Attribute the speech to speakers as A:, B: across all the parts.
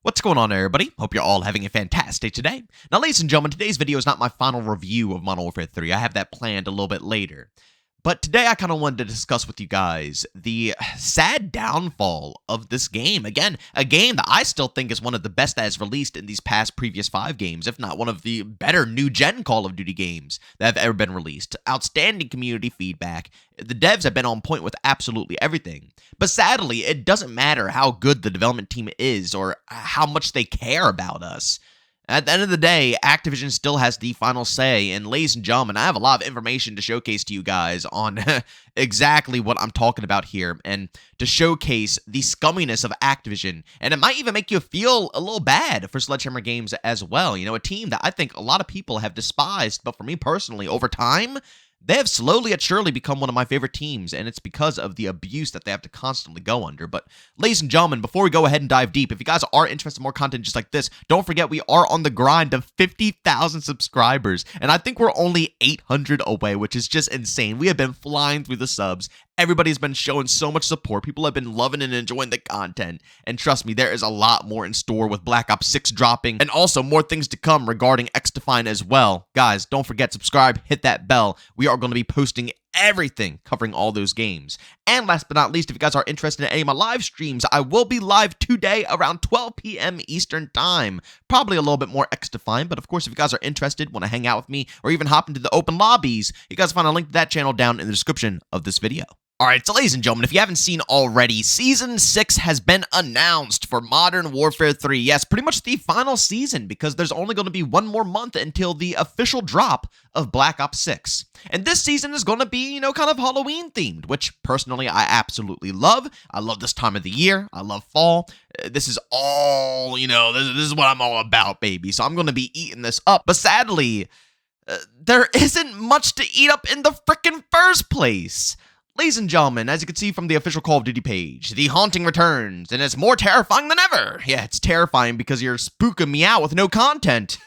A: What's going on, everybody? Hope you're all having a fantastic day. Now, ladies and gentlemen, today's video is not my final review of Modern Warfare 3. I have that planned a little bit later. But today I kind of wanted to discuss with you guys the sad downfall of this game. Again, a game that I still think is one of the best that has released in these previous 5 games, if not one of the better new-gen Call of Duty games that have ever been released. Outstanding community feedback. The devs have been on point with absolutely everything. But sadly, it doesn't matter how good the development team is or how much they care about us. At the end of the day, Activision still has the final say, and ladies and gentlemen, I have a lot of information to showcase to you guys on exactly what I'm talking about here, and to showcase the scumminess of Activision, and it might even make you feel a little bad for Sledgehammer Games as well. You know, a team that I think a lot of people have despised, but for me personally, over time, they have slowly but surely become one of my favorite teams, and it's because of the abuse that they have to constantly go under. But, ladies and gentlemen, before we go ahead and dive deep, if you guys are interested in more content just like this, don't forget we are on the grind of 50,000 subscribers, and I think we're only 800 away, which is just insane. We have been flying through the subs. Everybody's been showing so much support. People have been loving and enjoying the content. And trust me, there is a lot more in store with Black Ops 6 dropping, and also more things to come regarding XDefiant as well. Guys, don't forget, subscribe, hit that bell. We are going to be posting everything covering all those games. And last but not least, if you guys are interested in any of my live streams, I will be live today around 12 p.m. Eastern Time. Probably a little bit more XDefiant, but of course, if you guys are interested, want to hang out with me, or even hop into the open lobbies, you guys find a link to that channel down in the description of this video. Alright, so ladies and gentlemen, if you haven't seen already, Season 6 has been announced for Modern Warfare 3. Yes, pretty much the final season, because there's only going to be one more month until the official drop of Black Ops 6. And this season is going to be, you know, kind of Halloween-themed, which, personally, I absolutely love. I love this time of the year. I love fall. This is all, you know, this is what I'm all about, baby. So I'm going to be eating this up. But sadly, there isn't much to eat up in the frickin' first place. Ladies and gentlemen, as you can see from the official Call of Duty page, the haunting returns, and it's more terrifying than ever. Yeah, it's terrifying because you're spooking me out with no content.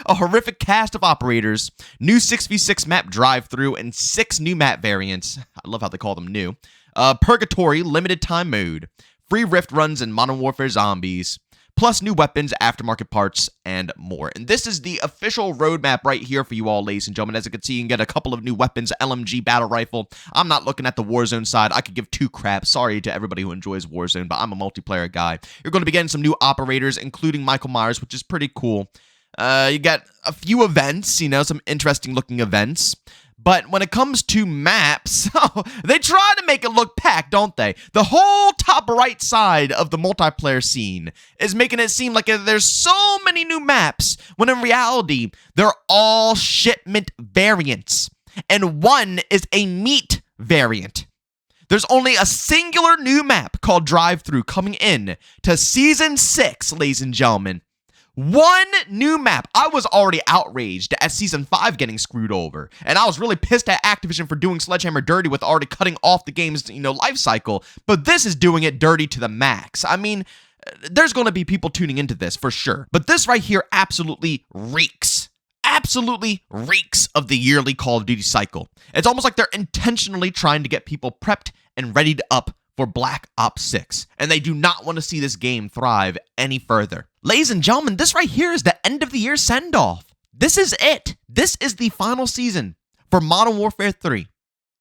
A: A horrific cast of operators, new 6v6 map drive-through, and 6 new map variants. I love how they call them new. Purgatory limited time mode, free rift runs in Modern Warfare Zombies, plus new weapons, aftermarket parts, and more. And this is the official roadmap right here for you all, ladies and gentlemen. As you can see, you can get a couple of new weapons, LMG battle rifle. I'm not looking at the Warzone side. I could give 2 craps. Sorry to everybody who enjoys Warzone, but I'm a multiplayer guy. You're going to be getting some new operators, including Michael Myers, which is pretty cool. You got a few events, you know, some interesting looking events. But when it comes to maps, they try to make it look packed, don't they? The whole top right side of the multiplayer scene is making it seem like there's so many new maps, when in reality, they're all shipment variants. And one is a meat variant. There's only a singular new map called Drive-Thru coming in to Season 6, ladies and gentlemen. One new map. I was already outraged at Season 5 getting screwed over, and I was really pissed at Activision for doing Sledgehammer dirty with already cutting off the game's, you know, life cycle, but this is doing it dirty to the max. I mean, there's going to be people tuning into this for sure, but this right here absolutely reeks of the yearly Call of Duty cycle. It's almost like they're intentionally trying to get people prepped and readied up for Black Ops 6, and they do not want to see this game thrive any further. Ladies and gentlemen, this right here is the end of the year send-off. This is it. This is the final season for Modern Warfare 3.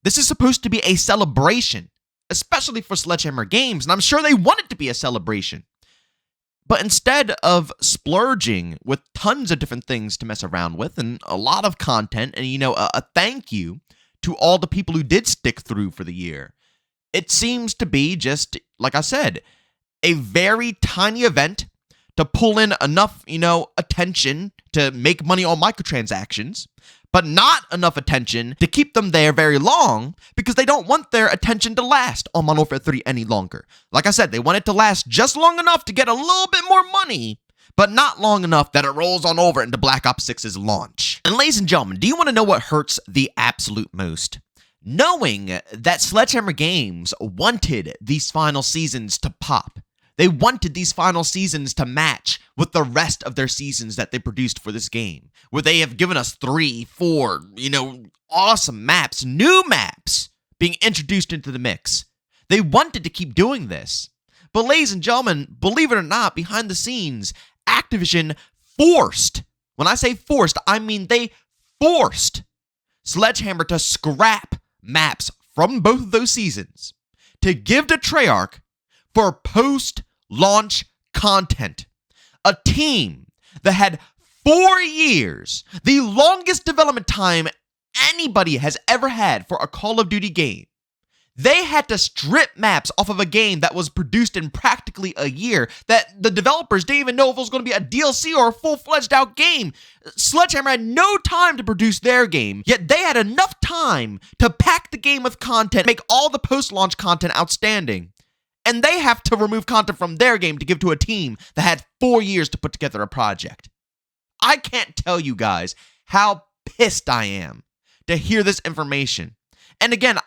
A: This is supposed to be a celebration, especially for Sledgehammer Games, and I'm sure they want it to be a celebration. But instead of splurging with tons of different things to mess around with and a lot of content and, you know, a thank you to all the people who did stick through for the year, it seems to be just, like I said, a very tiny event to pull in enough, you know, attention to make money on microtransactions, but not enough attention to keep them there very long because they don't want their attention to last on Modern Warfare 3 any longer. Like I said, they want it to last just long enough to get a little bit more money, but not long enough that it rolls on over into Black Ops 6's launch. And ladies and gentlemen, do you want to know what hurts the absolute most? Knowing that Sledgehammer Games wanted these final seasons to pop. They wanted these final seasons to match with the rest of their seasons that they produced for this game, where they have given us 3, 4, you know, awesome maps, new maps being introduced into the mix. They wanted to keep doing this, But ladies and gentlemen, believe it or not, behind the scenes, Activision forced, when I say forced, I mean they forced Sledgehammer to scrap maps from both of those seasons to give to Treyarch for post-launch content. A team that had 4 years, the longest development time anybody has ever had for a Call of Duty game. They had to strip maps off of a game that was produced in practically a year, that the developers didn't even know if it was going to be a DLC or a full-fledged out game. Sledgehammer had no time to produce their game, yet they had enough time to pack the game with content, make all the post-launch content outstanding. And they have to remove content from their game to give to a team that had 4 years to put together a project. I can't tell you guys how pissed I am to hear this information. And again,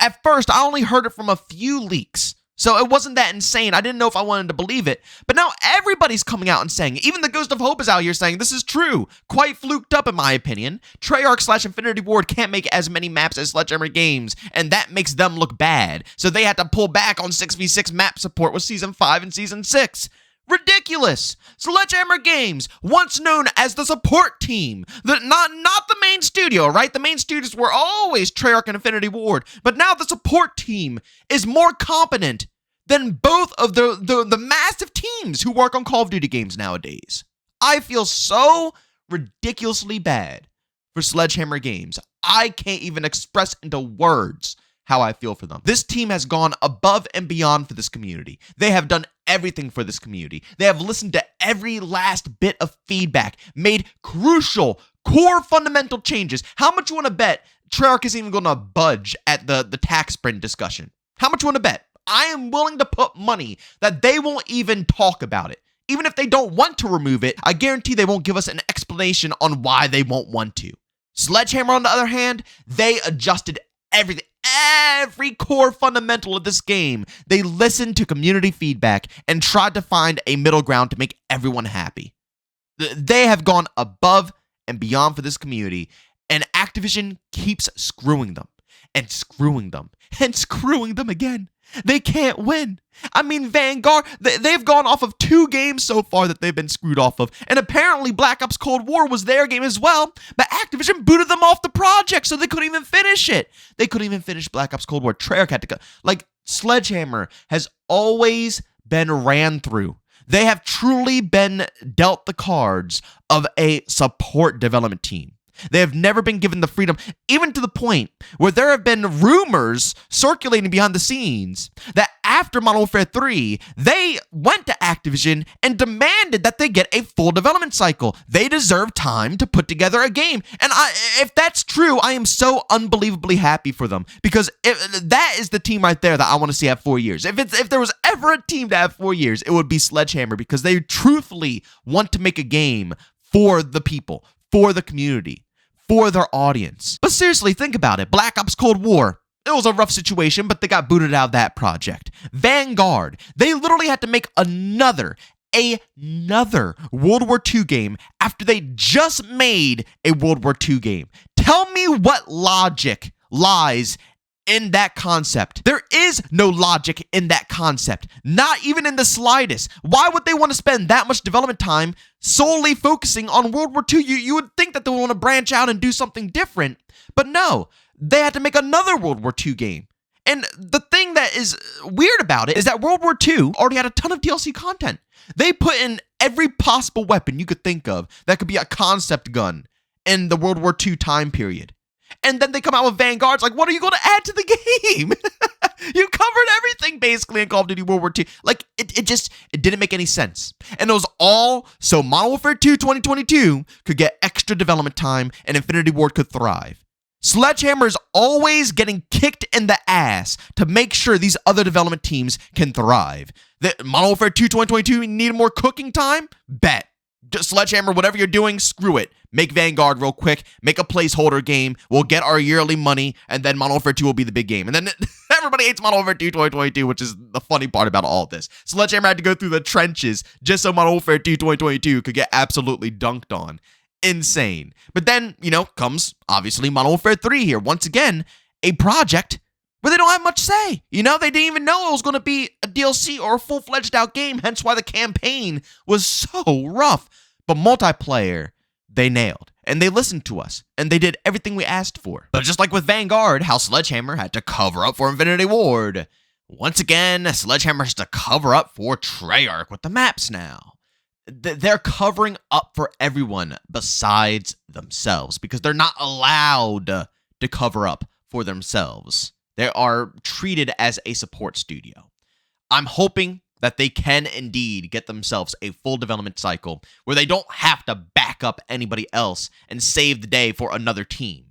A: at first, I only heard it from a few leaks, so it wasn't that insane. I didn't know if I wanted to believe it, but now everybody's coming out and saying it. Even the Ghost of Hope is out here saying this is true. Quite fluked up, in my opinion. Treyarch / Infinity Ward can't make as many maps as Sledgehammer Games, and that makes them look bad, so they had to pull back on 6v6 map support with Season 5 and Season 6. Ridiculous! Sledgehammer Games, once known as the support team, not the main studio, right? The main studios were always Treyarch and Infinity Ward, but now the support team is more competent than both of the massive teams who work on Call of Duty games nowadays. I feel so ridiculously bad for Sledgehammer Games. I can't even express into words how I feel for them. This team has gone above and beyond for this community. They have done everything for this community. They have listened to every last bit of feedback, made crucial, core fundamental changes. How much you want to bet Treyarch isn't even going to budge at the tax sprint discussion? How much you want to bet? I am willing to put money that they won't even talk about it. Even if they don't want to remove it, I guarantee they won't give us an explanation on why they won't want to. Sledgehammer, on the other hand, they adjusted everything. Every core fundamental of this game, they listened to community feedback and tried to find a middle ground to make everyone happy. They have gone above and beyond for this community, and Activision keeps screwing them and screwing them and screwing them again. They can't win. I mean, Vanguard, they've gone off of 2 games so far that they've been screwed off of. And apparently Black Ops Cold War was their game as well. But Activision booted them off the project, so they couldn't even finish it. They couldn't even finish Black Ops Cold War. Treyarch had to go. Like, Sledgehammer has always been ran through. They have truly been dealt the cards of a support development team. They have never been given the freedom, even to the point where there have been rumors circulating behind the scenes that after Modern Warfare 3, they went to Activision and demanded that they get a full development cycle. They deserve time to put together a game. And if that's true, I am so unbelievably happy for them, because that is the team right there that I want to see have 4 years. If there was ever a team to have 4 years, it would be Sledgehammer, because they truthfully want to make a game for the people, for the community, for their audience. But seriously, think about it. Black Ops Cold War, it was a rough situation, but they got booted out of that project. Vanguard, they literally had to make another World War II game after they just made a World War II game. Tell me what logic lies in that concept. There is no logic in that concept, not even in the slightest. Why would they want to spend that much development time solely focusing on World War II? You would think that they would want to branch out and do something different, but no, they had to make another World War II game. And the thing that is weird about it is that World War II already had a ton of DLC content. They put in every possible weapon you could think of that could be a concept gun in the World War II time period. And then they come out with Vanguard's like, what are you going to add to the game? You covered everything basically in Call of Duty World War II. Like, it didn't make any sense. And it was all so Modern Warfare 2 2022 could get extra development time and Infinity Ward could thrive. Sledgehammer is always getting kicked in the ass to make sure these other development teams can thrive. Modern Warfare 2 2022 needed more cooking time? Bet. Sledgehammer, whatever you're doing, screw it. Make Vanguard real quick. Make a placeholder game. We'll get our yearly money, and then Modern Warfare 2 will be the big game. And then everybody hates Modern Warfare 2 2022, which is the funny part about all of this. Sledgehammer had to go through the trenches just so Modern Warfare 2 2022 could get absolutely dunked on. Insane. But then, comes, obviously, Modern Warfare 3 here. Once again, a project where they don't have much say. You know, they didn't even know it was going to be a DLC or a full-fledged out game, hence why the campaign was so rough. But multiplayer, they nailed. And they listened to us. And they did everything we asked for. But just like with Vanguard, how Sledgehammer had to cover up for Infinity Ward. Once again, Sledgehammer has to cover up for Treyarch with the maps now. They're covering up for everyone besides themselves because they're not allowed to cover up for themselves. They are treated as a support studio. I'm hoping that they can indeed get themselves a full development cycle where they don't have to back up anybody else and save the day for another team.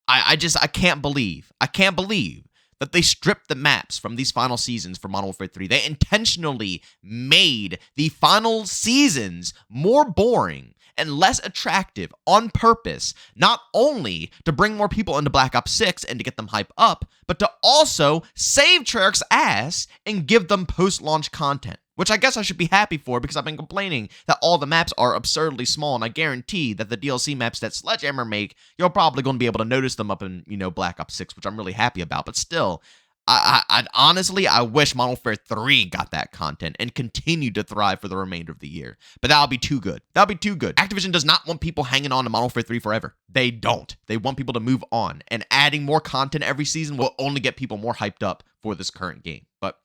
A: I can't believe that they stripped the maps from these final seasons for Modern Warfare 3. They intentionally made the final seasons more boring and less attractive on purpose, not only to bring more people into Black Ops 6 and to get them hype up, but to also save Treyarch's ass and give them post-launch content, which I guess I should be happy for because I've been complaining that all the maps are absurdly small, and I guarantee that the DLC maps that Sledgehammer make, you're probably going to be able to notice them up in, Black Ops 6, which I'm really happy about, but still, I honestly wish Modern Warfare 3 got that content and continued to thrive for the remainder of the year. But that'll be too good. That'll be too good. Activision does not want people hanging on to Modern Warfare 3 forever. They don't. They want people to move on. And adding more content every season will only get people more hyped up for this current game. But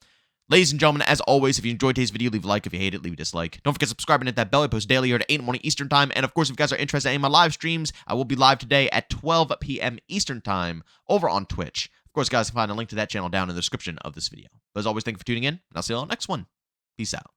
A: ladies and gentlemen, as always, if you enjoyed today's video, leave a like. If you hate it, leave a dislike. Don't forget to subscribe and hit that bell. I post daily here at 8 in the morning Eastern Time. And of course, if you guys are interested in my live streams, I will be live today at 12 p.m. Eastern Time over on Twitch. Of course, guys, you can find a link to that channel down in the description of this video. But as always, thank you for tuning in, and I'll see you all next one. Peace out.